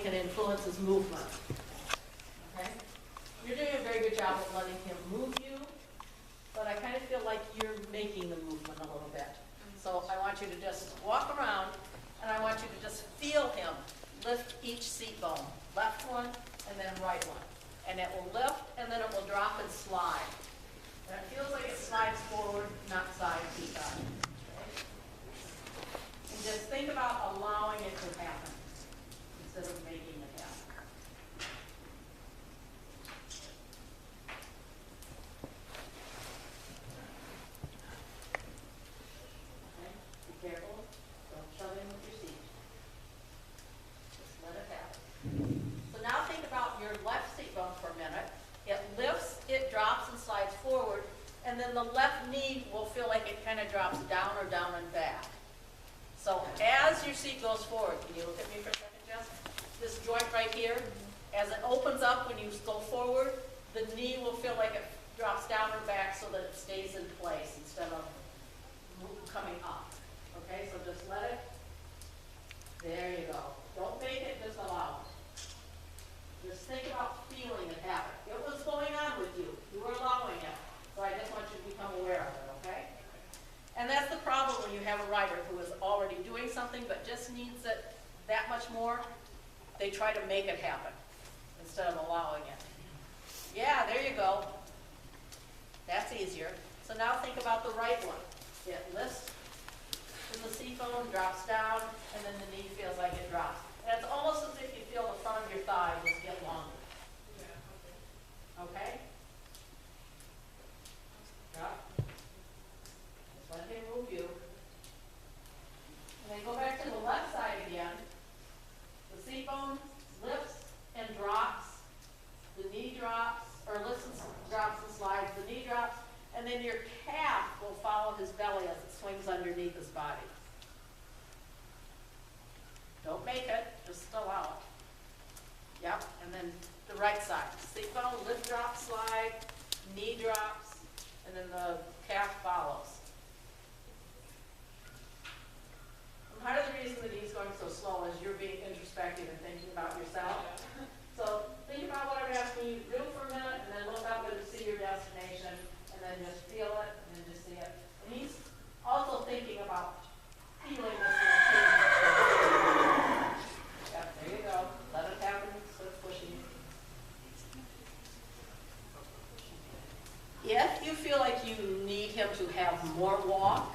can influence his movement. Okay? You're doing a very good job of letting him move you, but I kind of feel like you're making the movement a little bit. So I want you to just walk around, and I want you to just feel him lift each seat bone, left one and then right one. And it will lift, and then it will drop and slide. And it feels like it slides forward, not side to side. Okay? And just think about allowing it to happen instead of making it happen. Okay? Be careful. Don't shove in with your seat. Just let it happen. So now think about your left seat bone for a minute. It lifts, it drops and slides forward, and then the left knee will feel like it kind of drops down or down and back. So as your seat goes forward, can you look at me for a second, Jess? This joint right here, as it opens up when you go forward, the knee will feel like it drops down or back so that it stays in place instead of coming up. Okay, so just let it. There you go. Don't make it, just allow it. Just think about feeling it happen. It was going on with you. You were allowing it. So I just want you to become aware of it, okay? And that's the problem when you have a rider who is already doing something but just needs it that much more. They try to make it happen instead of allowing it. Yeah, there you go. That's easier. So now think about the right one. It lifts to the seat bone, drops down, and then the knee feels like it drops. And it's almost as if you feel the front of your thigh just get longer. Okay? Yeah. Just let him move you. And then go back to the left side again. The seat bone lifts and drops. The knee drops, or lifts and drops and slides. The knee drops. And then your calf will follow his belly as it swings underneath his body. Don't make it, just allow it. Yep, and then the right side. Seat bone, lift, drop, slide, knee drops, and then the calf follows. And part of the reason that he's going so slow is you're being introspective and thinking about yourself. So think about what I'm asking you to do for a minute, and then look up and see your destination, and then just feel it, and then just see it. And he's also thinking about feeling this little change. Yep, there you go. Let it happen instead of pushing. If you feel like you need him to have more walk,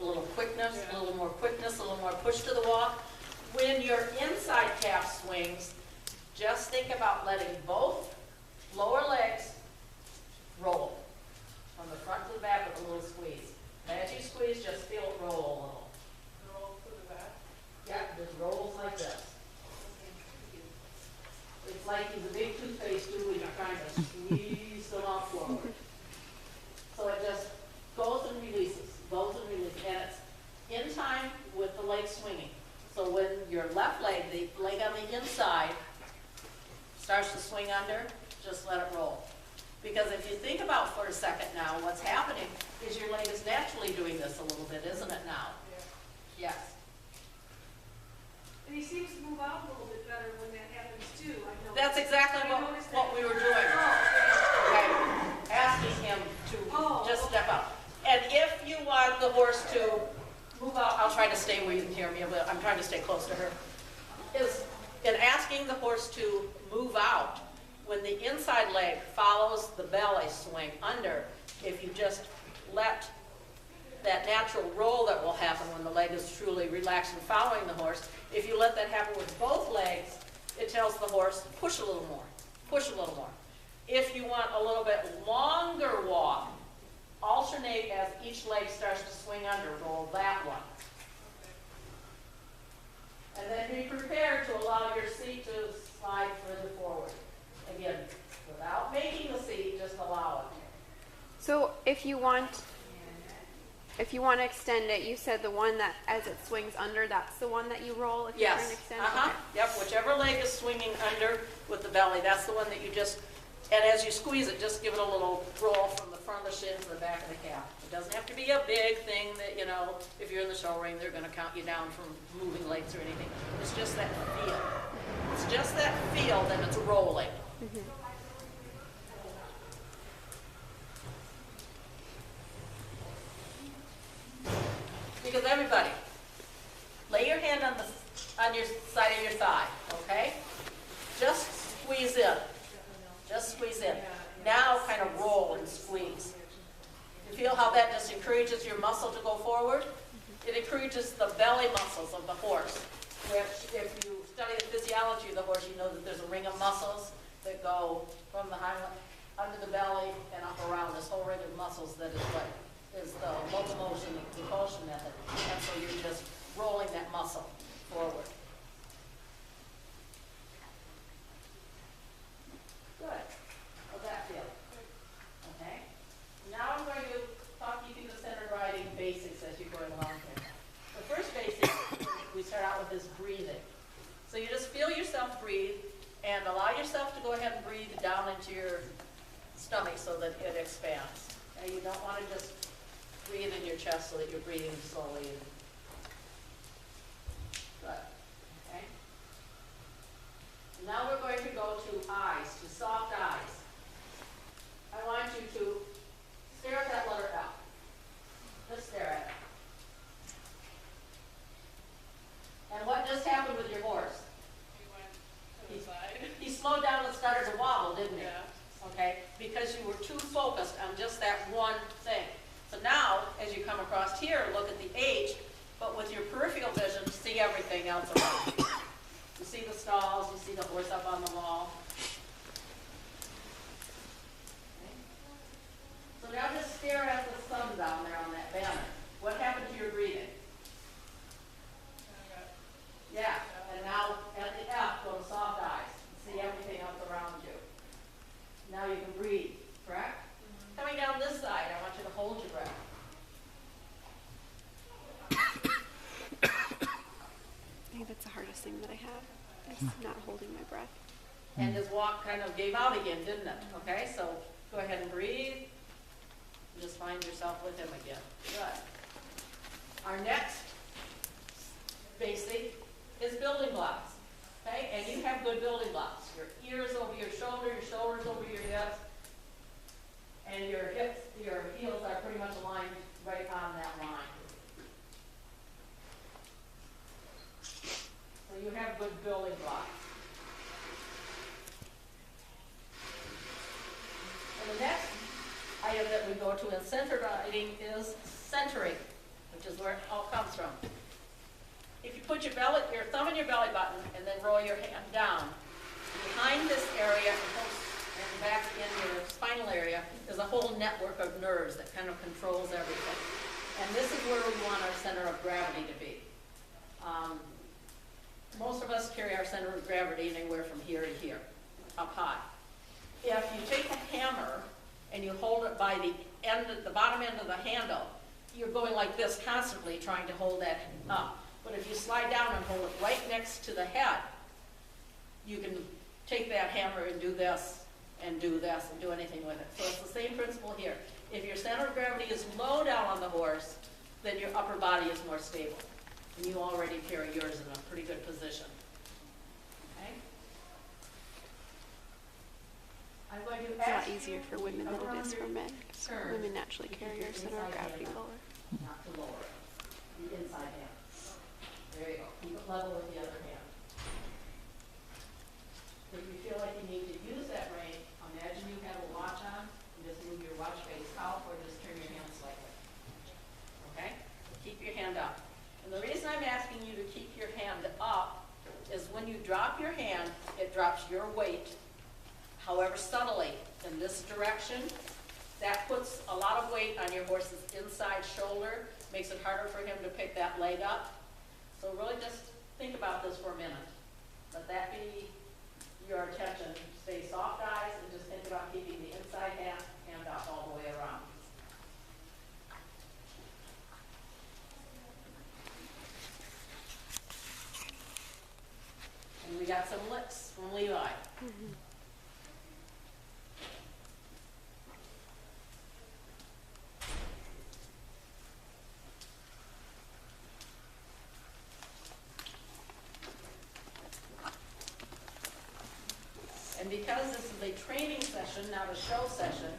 a little quickness, a little more quickness, a little more push to the walk, when your inside calf swings, just think about letting both lower legs roll from the front to the back with a little squeeze. And as you squeeze, just feel it roll a little. Roll to the back? Yeah, just rolls like this. It's like he's a big toothpaste tube and you're trying to squeeze the mouth forward. So it just goes and releases, goes and releases. And it's in time with the leg swinging. So when your left leg, the leg on the inside, starts to swing under, just let it roll. Because if you think about for a second now, what's happening is your leg is naturally doing this a little bit, isn't it now? Yeah. Yes. And he seems to move out a little bit better when that happens too, I know. That's exactly what we were doing. Oh, Okay. Asking him to just okay. step out. And if you want the horse to move out, I'll try to stay where you can hear me, but I'm trying to stay close to her. Is in asking the horse to move out, when the inside leg follows the belly swing under, if you just let that natural roll that will happen when the leg is truly relaxed and following the horse, if you let that happen with both legs, it tells the horse, push a little more, push a little more. If you want a little bit longer walk, alternate as each leg starts to swing under, roll that one. And then be prepared to allow your seat to slide further forward. Again, without making the seat, just allow it. So if you want to extend it, you said the one that as it swings under, that's the one that you roll if you're trying to Yes. extend? Uh-huh. Okay. Yep. Whichever leg is swinging under with the belly, that's the one that you just, and as you squeeze it, just give it a little roll from the front of the shin to the back of the calf. It doesn't have to be a big thing that, you know, if you're in the show ring, they're going to count you down from moving legs or anything. It's just that feel. just that feel, then it's rolling. Because everybody, lay your hand on your side of your thigh, okay? Just squeeze in. Just squeeze in. Now kind of roll and squeeze. You feel how that just encourages your muscle to go forward? It encourages the belly muscles of the horse. If you study the physiology of the horse, you know that there's a ring of muscles that go from the hind under the belly and up around. This whole ring of muscles that is what is the locomotion, the propulsion method. And so you're just rolling that muscle forward. Good. How's that feel? Okay. Now I'm going to talk you through the centered riding basics as you're going along here. The first basic we start out with is breathing. So you just feel yourself breathe and allow yourself to go ahead and breathe down into your stomach so that it expands. Okay? You don't want to just breathe in your chest so that you're breathing slowly. Good. Okay. Now we're going to go to eyes, to soft eyes. I want you to stare at that letter L. Just stare at it. And what just happened with your horse? He slowed down and started to wobble, didn't he? Yeah. Okay, because you were too focused on just that one thing. So now, as you come across here, look at the H, but with your peripheral vision, see everything else around. You see the stalls, you see the horse up on the wall. Okay. So now just stare at the sun down there on that banner. What happened to your breathing? Yeah, and now at the F, go to soft eyes. See everything else around you. Now you can breathe, correct? Coming down this side, I want you to hold your breath. I think that's the hardest thing that I have, is not holding my breath. And this walk kind of gave out again, didn't it? Okay, so go ahead and breathe. And just find yourself with him again. Good. Our next basic is building blocks. Okay, and you have good building blocks. Your ears over your shoulders over your hips, and your hips, your heels are pretty much aligned right on that line. So you have good building blocks. And the next item that we go to in centered riding is centering, which is where it all comes from. If you put your thumb in your belly button and then roll your hand down, behind this area and back in your spinal area is a whole network of nerves that kind of controls everything. And this is where we want our center of gravity to be. Most of us carry our center of gravity anywhere from here to here, up high. If you take a hammer and you hold it by the bottom end of the handle, you're going like this constantly trying to hold that up. But if you slide down and hold it right next to the head, you can take that hammer and do this and do this and do anything with it. So it's the same principle here. If your center of gravity is low down on the horse, then your upper body is more stable. And you already carry yours in a pretty good position. Okay? I'm going to It's a lot ask easier you for to women than it affirm is for your men. 'Cause turn. women naturally To carry keep their your center of inside gravity hand up, lower. not to lower it. The inside hand. There you go. Keep it level with the other hand. If you feel like you need to use that rein, imagine you have a watch on, and just move your watch face out or just turn your hand slightly. Okay? Keep your hand up. And the reason I'm asking you to keep your hand up is when you drop your hand, it drops your weight, however subtly, in this direction. That puts a lot of weight on your horse's inside shoulder, makes it harder for him to pick that leg up. So really just think about this for a minute. Let that be your attention. Stay soft eyes and just think about keeping the inside hand up all the way around. And we got some licks from Levi. Mm-hmm. And because this is a training session, not a show session,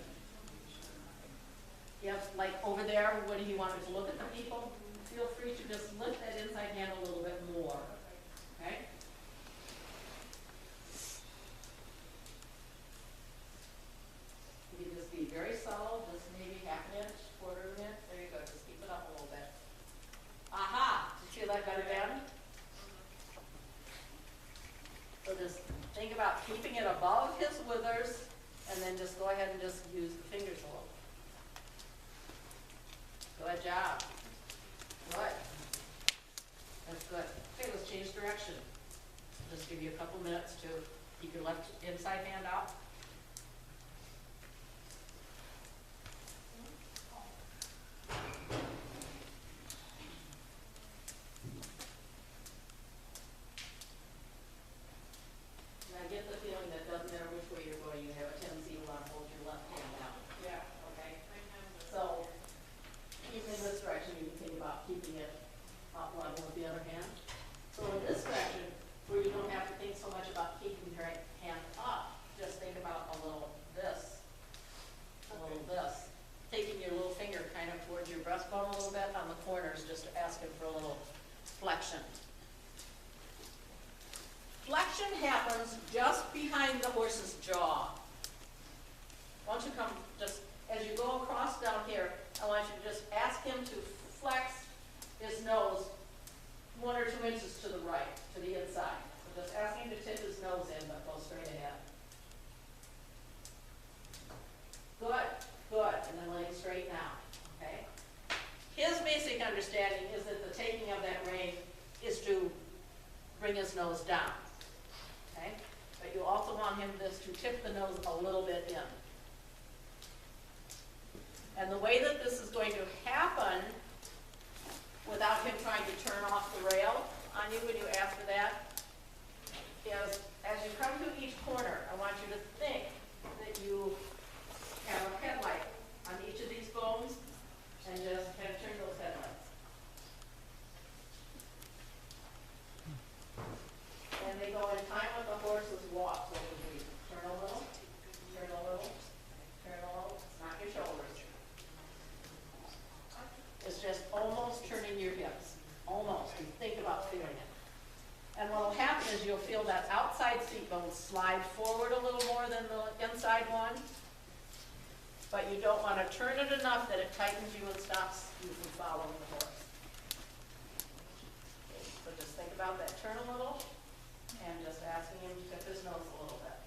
yep, like over there, when he wanted to look at the people, feel free to just lift that inside hand a little bit more, okay? You can just be very subtle, just maybe half an inch, quarter of an inch, there you go, just keep it up a little bit. Aha, did you feel that better then? So just think about keeping it above his withers, and then just go ahead and just use the fingers a little. Good job. Good. That's good. Okay, let's change direction. Just give you a couple minutes to keep your left inside hand out. And I get the feeling that doesn't matter which way you're going, you have a tendency to want to hold your left hand out. Yeah. Okay? So, even in this direction, you can think about keeping it up level with the other hand. So in this direction, where you don't have to think so much about keeping your hand up, just think about a little this, a little this. Taking your little finger kind of towards your breastbone a little bit on the corners, just asking for a little flexion. Flexion happens just behind the horse's jaw. Why don't you come just, as you go across down here, I want you to just ask him to flex his nose 1 or 2 inches to the right, to the inside. So just ask him to tip his nose in, but go straight ahead. Good, good, and then lay straight now, okay? His basic understanding is that the taking of that rein is to bring his nose down, okay? But you also want him to tip the nose a little bit in. And the way that this is going to happen, without him trying to turn off the rail on you when you ask for that, is as you come to each corner, I want you to think that you have a headlight on each of these bones and just kind of turn those headlights. And they go in time with the horse's walk. So we turn a little, turn a little, turn a little, not your shoulders. It's just almost turning your hips, almost. You think about feeling it. And what will happen is you'll feel that outside seat bone slide forward a little more than the inside one, but you don't want to turn it enough that it tightens you and stops you from following the horse. Okay, so just think about that. Turn a little, and just asking him to tip his nose a little bit.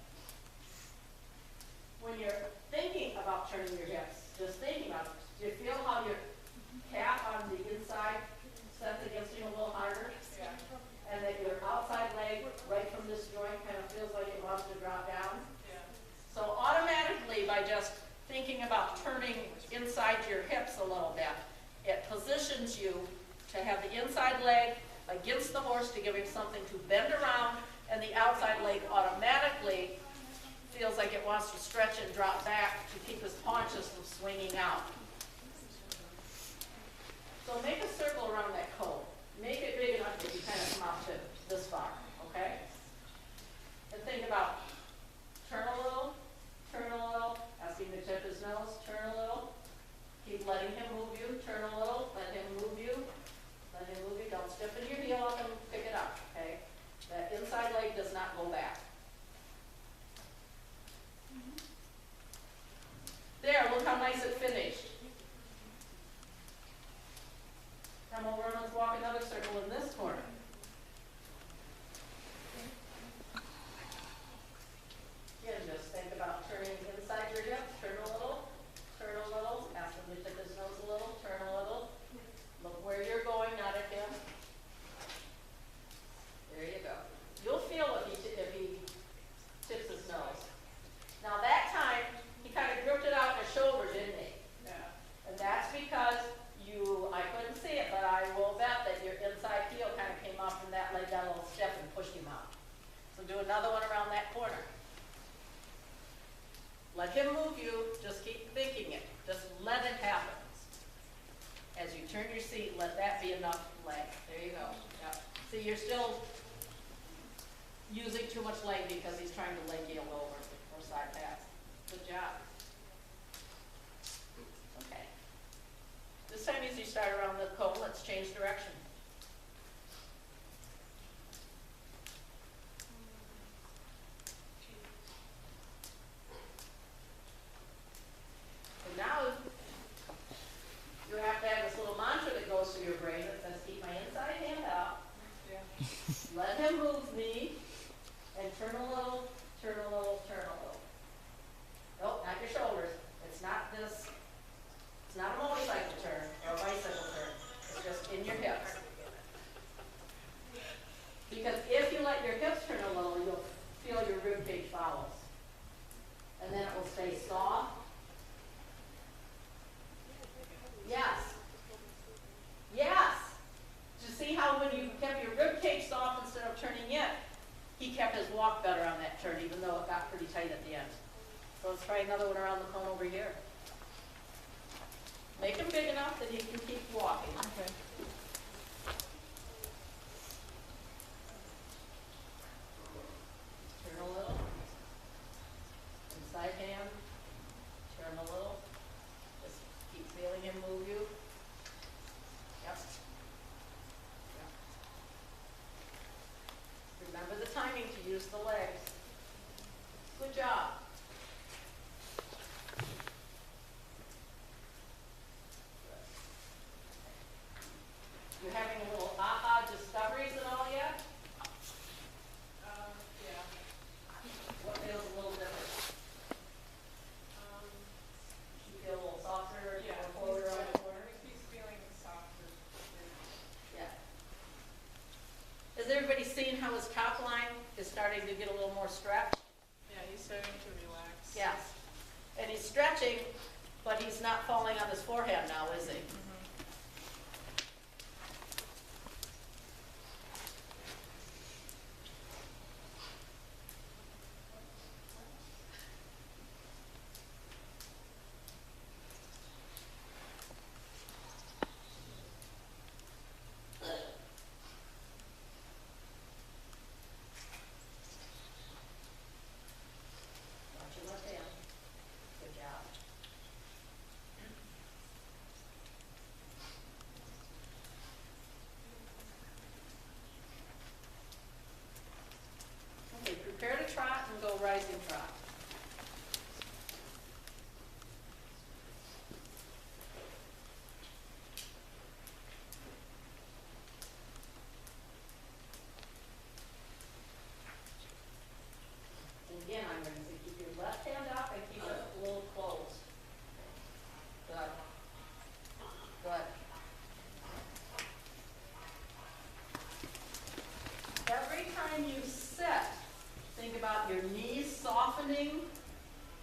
When you're thinking about turning your hips, just thinking about it, do you feel how your calf on the inside sets against you a little harder? Yeah. And that your outside leg, right from this joint, kind of feels like it wants to drop down? Yeah. So automatically, by just thinking about turning inside your hips a little bit, it positions you to have the inside leg against the horse to give him something to bend around, and the outside leg automatically feels like it wants to stretch and drop back to keep his haunches from swinging out. So make a circle around that coat. Make it big enough that you kind of come out to this far, okay? And think about turn a little, ask him to tip his nose, turn a little, keep letting him move you, turn a little, let him move you, don't stiffen your heel up and pick it up, okay? That inside leg does not go back. There, look how nice it finished. Come over and let's walk another circle in this corner. Again, just think about turning inside your hips. Turn a little, ask him to tip his nose a little, turn a little. Look where you're going, not at him. There you go. You'll feel if he tips his nose. Now that time, he kind of gripped it out in his shoulder, didn't he? Yeah. And that's because I couldn't see it, but I will bet that your inside heel kind of came up and that leg got a little stiff and pushed him out. So do another one around that corner. Let him move you, just keep thinking it. Just let it happen. As you turn your seat, let that be enough leg. There you go. Yep. See, using too much leg because he's trying to leg yield over or side pass. Good job. Okay. This time as you start around the cone, let's change direction. And now you have to have this little mantra that goes through your brain that says, keep my inside hand out. Let him move me, and turn a little, turn a little, turn a little. Nope, not your shoulders. It's not this, it's not a motorcycle turn or a bicycle turn. It's just in your hips. Because if you let your hips turn a little, you'll feel your rib cage follows. And then it will stay soft. Yes. Yes. To see how when you kept your rib cage soft instead of turning in, he kept his walk better on that turn, even though it got pretty tight at the end. So let's try another one around the cone over here. Make him big enough that he can keep walking. Okay. Turn a little. Inside hand. Turn a little. Just keep feeling him move you. Yep. Remember the timing to use the legs. Good job. You having a little aha discoveries and all yet? Yeah. What feels a little different? You feel a little softer, Yeah, more forward on the corner? he's feeling softer. Yeah. Has everybody seen how his top line is starting to get a little more stretched? Yeah, he's starting to relax. Yes. And he's stretching, but he's not falling on his forehand now, is he? Watch your left hand. Good job. Okay, prepare to trot and go rising trot. And again, I'm going to say keep your left hand up and keep it a little closed. Good. Good. Every time you sit, think about your knees softening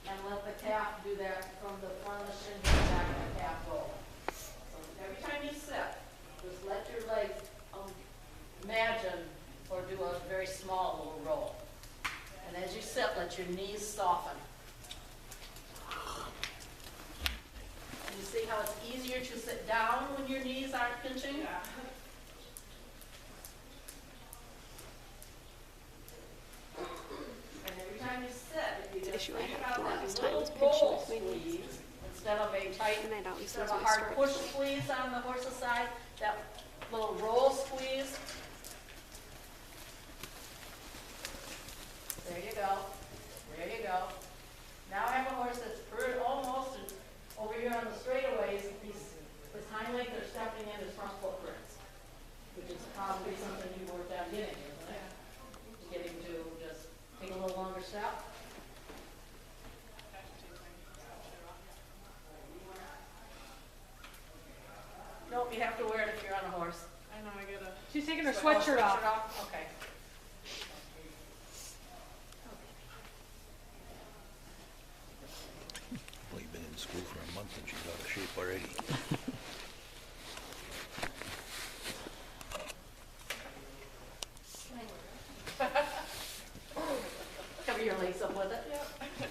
and let the calf do that from the front of the shin to the back of the calf roll. So every time you sit, just let your legs imagine or do a very small little roll. And as you sit, let your knees soften. And you see how it's easier to sit down when your knees aren't pinching? Yeah. And every time you sit, if you just issue I think have about the that last time little was pinching roll with my knees. squeeze, instead of a tight, And that always instead of leaves a my hard push stripes. squeeze on the horse's side, that little roll squeeze. There you go. There you go. Now I have a horse that's almost over here on the straightaways. His hind legs are stepping in his front footprints, which is probably something you worked on getting, isn't it? Getting to just take a little longer step. Nope, you have to wear it if you're on a horse. I know, I gotta. She's taking her Oh, sweatshirt off. Okay. Well, you've been in school for a month and she's out of shape already. Cover your legs up with it. Yep.